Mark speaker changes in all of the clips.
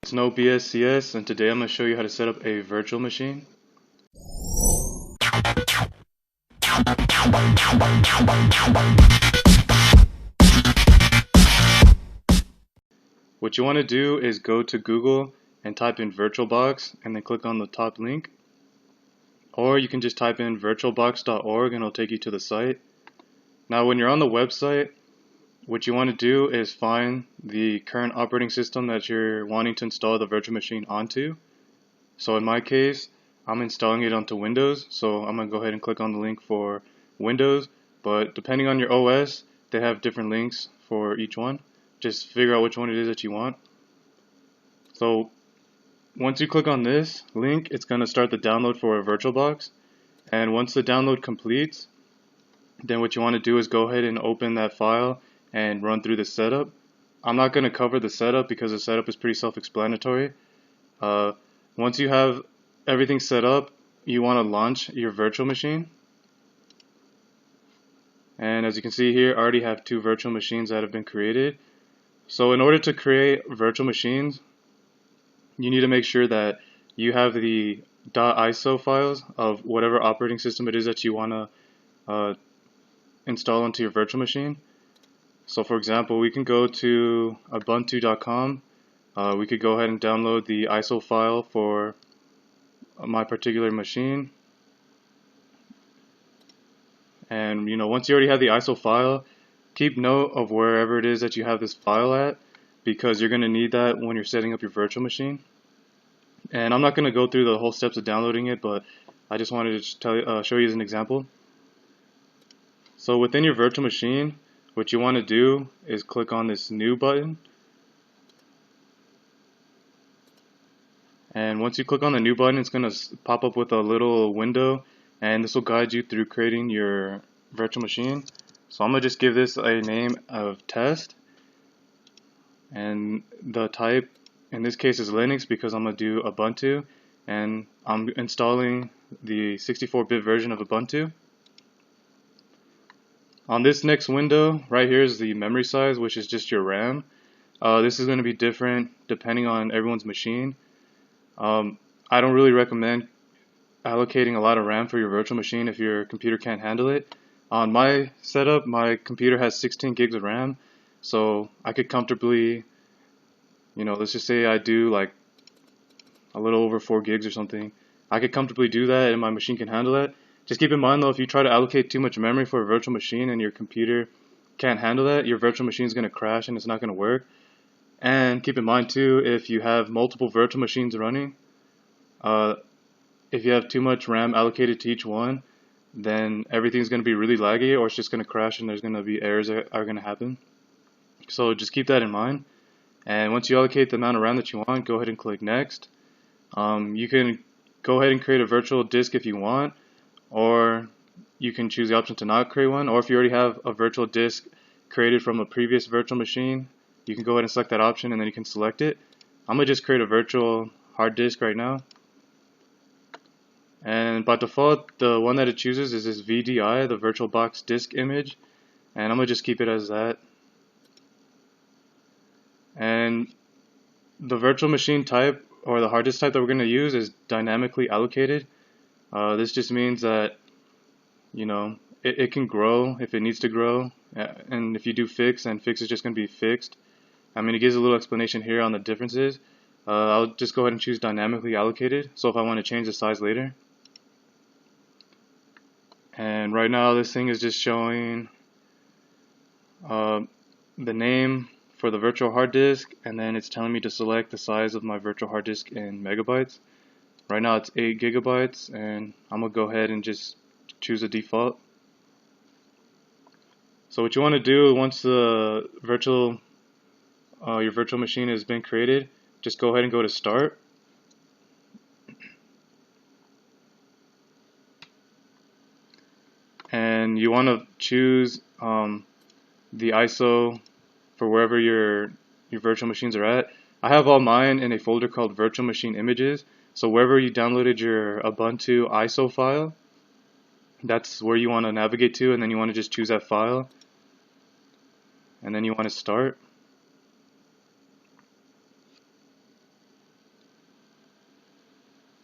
Speaker 1: It's no BSCS, and today I'm going to show you how to set up a virtual machine. What you want to do is go to Google and type in VirtualBox and then click on the top link. Or you can just type in virtualbox.org and it'll take you to the site. Now when you're on the website, what you want to do is find the current operating system that you're wanting to install the virtual machine onto. So in my case, I'm installing it onto Windows, so I'm going to go ahead and click on the link for Windows, but depending on your OS, they have different links for each one. Just figure out which one it is that you want. So once you click on this link, it's going to start the download for a VirtualBox, and once the download completes, then what you want to do is go ahead and open that file and run through the setup. I'm not going to cover the setup because the setup is pretty self-explanatory. Once you have everything set up, you want to launch your virtual machine. And as you can see here, I already have 2 virtual machines that have been created. So in order to create virtual machines, you need to make sure that you have the .iso files of whatever operating system it is that you want to install into your virtual machine. So for example, we can go to ubuntu.com. We could go ahead and download the ISO file for my particular machine. And once you already have the ISO file, keep note of wherever it is that you have this file at, because you're going to need that when you're setting up your virtual machine. And I'm not going to go through the whole steps of downloading it, but I just wanted to show you as an example. So within your virtual machine, what you want to do is click on this new button. And once you click on the new button, it's going to pop up with a little window, and this will guide you through creating your virtual machine. So I'm going to just give this a name of test, and the type in this case is Linux because I'm going to do Ubuntu, and I'm installing the 64-bit version of Ubuntu. On this next window right here is the memory size, which is just your RAM. This is going to be different depending on everyone's machine. I don't really recommend allocating a lot of RAM for your virtual machine if your computer can't handle it. On my setup, my computer has 16 gigs of RAM, so I could comfortably, let's just say I do like a little over 4 gigs or something. I could comfortably do that and my machine can handle it. Just keep in mind though, if you try to allocate too much memory for a virtual machine and your computer can't handle that, your virtual machine is going to crash and it's not going to work. And keep in mind too, if you have multiple virtual machines running, if you have too much RAM allocated to each one, then everything's going to be really laggy, or it's just going to crash and there's going to be errors that are going to happen. So just keep that in mind. And once you allocate the amount of RAM that you want, go ahead and click next. You can go ahead and create a virtual disk if you want, or you can choose the option to not create one, or if you already have a virtual disk created from a previous virtual machine, you can go ahead and select that option and then you can select it. I'm going to just create a virtual hard disk right now. And by default, the one that it chooses is this VDI, the VirtualBox disk image, and I'm going to just keep it as that. And the virtual machine type, or the hard disk type that we're going to use, is dynamically allocated. This just means that it can grow if it needs to grow, and if you do fix, then fix is just going to be fixed. It gives a little explanation here on the differences. I'll just go ahead and choose dynamically allocated, so if I want to change the size later. And right now this thing is just showing the name for the virtual hard disk, and then it's telling me to select the size of my virtual hard disk in megabytes. Right now it's 8 gigabytes, and I'm going to go ahead and just choose a default. So what you want to do once the your virtual machine has been created, just go ahead and go to Start. And you want to choose the ISO for wherever your virtual machines are at. I have all mine in a folder called Virtual Machine Images. So wherever you downloaded your Ubuntu ISO file, that's where you want to navigate to, and then you want to just choose that file. And then you want to start.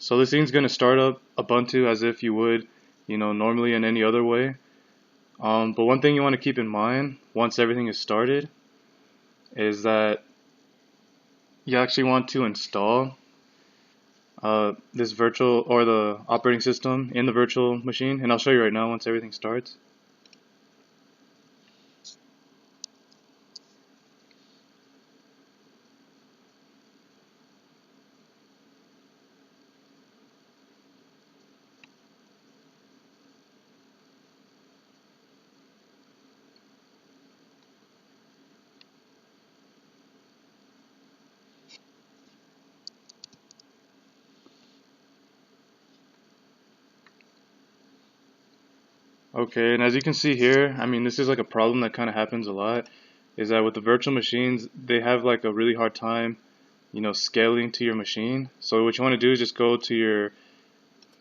Speaker 1: So this thing's gonna start up Ubuntu as if you would, normally in any other way. But one thing you want to keep in mind once everything is started is that you actually want to install this virtual or the operating system in the virtual machine, and I'll show you right now once everything starts. Okay, and as you can see here, I mean, this is like a problem that kind of happens a lot, is that with the virtual machines, they have like a really hard time, scaling to your machine. So what you want to do is just go to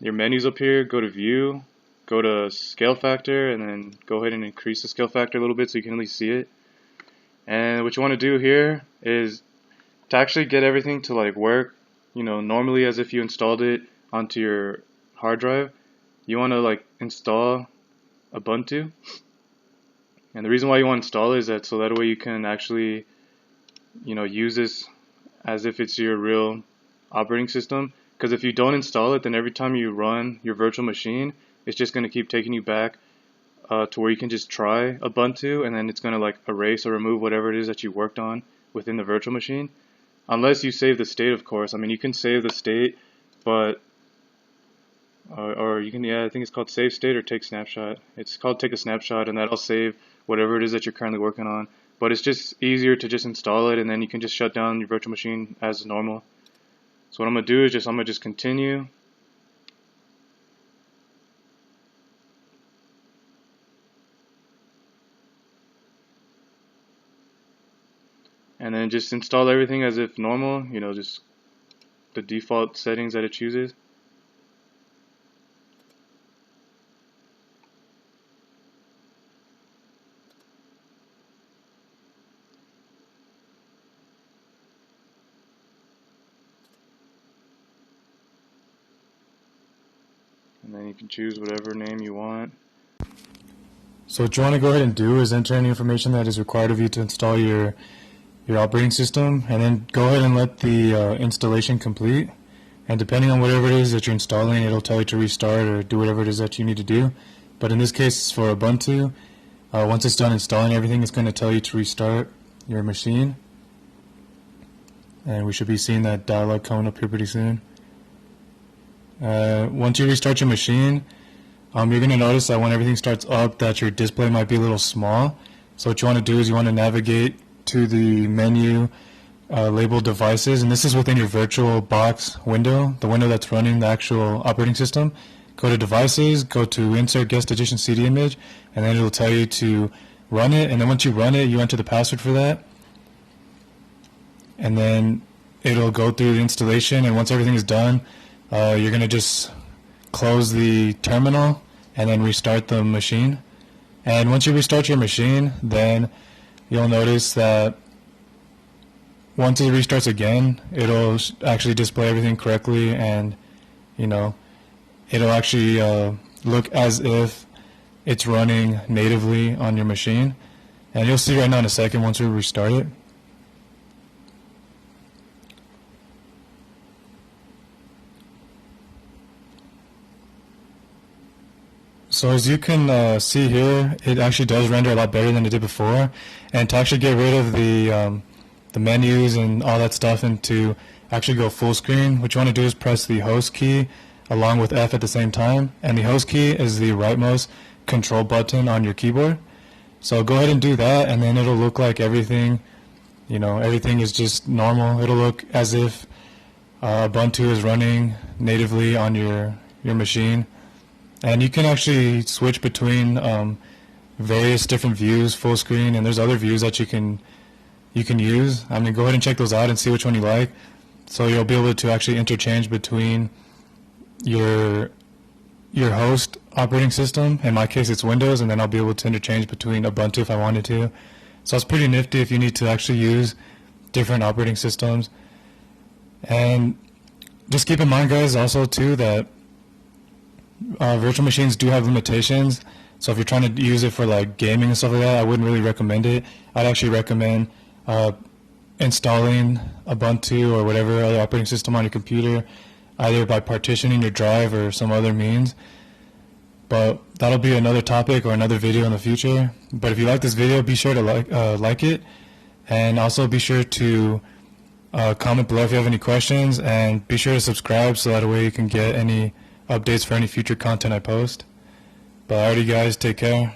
Speaker 1: your menus up here, go to View, go to Scale Factor, and then go ahead and increase the scale factor a little bit so you can at least see it. And what you want to do here is to actually get everything to like work, normally as if you installed it onto your hard drive. You want to like install Ubuntu, and the reason why you want to install it is that so that way you can actually use this as if it's your real operating system, because if you don't install it, then every time you run your virtual machine, it's just going to keep taking you back to where you can just try Ubuntu, and then it's going to like erase or remove whatever it is that you worked on within the virtual machine, unless you save the state, of course. I mean, you can save the state, but or you can, I think it's called save state or take snapshot. It's called take a snapshot, and that'll save whatever it is that you're currently working on. But it's just easier to just install it, and then you can just shut down your virtual machine as normal. So what I'm gonna do is I'm gonna just continue. And then just install everything as if normal, just the default settings that it chooses. And then you can choose whatever name you want.
Speaker 2: So what you want to go ahead and do is enter any information that is required of you to install your operating system, and then go ahead and let the installation complete. And depending on whatever it is that you're installing, it'll tell you to restart or do whatever it is that you need to do. But in this case, for Ubuntu, once it's done installing everything, it's going to tell you to restart your machine. And we should be seeing that dialog coming up here pretty soon. Once you restart your machine, you're going to notice that when everything starts up that your display might be a little small. So what you want to do is you want to navigate to the menu labeled devices, and this is within your VirtualBox window, the window that's running the actual operating system. Go to devices, go to insert guest edition CD image, and then it'll tell you to run it. And then once you run it, you enter the password for that, and then it'll go through the installation. And once everything is done, you're going to just close the terminal and then restart the machine. And once you restart your machine, then you'll notice that once it restarts again, it'll actually display everything correctly, and it'll actually look as if it's running natively on your machine. And you'll see right now in a second once we restart it. So as you can see here, it actually does render a lot better than it did before. And to actually get rid of the menus and all that stuff, and to actually go full screen, what you want to do is press the host key along with F at the same time. And the host key is the rightmost control button on your keyboard. So go ahead and do that, and then it'll look like everything, everything is just normal. It'll look as if Ubuntu is running natively on your machine. And you can actually switch between various different views, full screen, and there's other views that you can use. I mean, go ahead and check those out and see which one you like. So you'll be able to actually interchange between your host operating system. In my case, it's Windows, and then I'll be able to interchange between Ubuntu if I wanted to. So it's pretty nifty if you need to actually use different operating systems. And just keep in mind, guys, also too that virtual machines do have limitations. So if you're trying to use it for like gaming and stuff like that, I wouldn't really recommend it. I'd actually recommend installing Ubuntu or whatever other operating system on your computer, either by partitioning your drive or some other means. But that'll be another topic or another video in the future. But if you like this video, be sure to like it, and also be sure to comment below if you have any questions, and be sure to subscribe so that way you can get any updates for any future content I post. But alrighty guys, take care.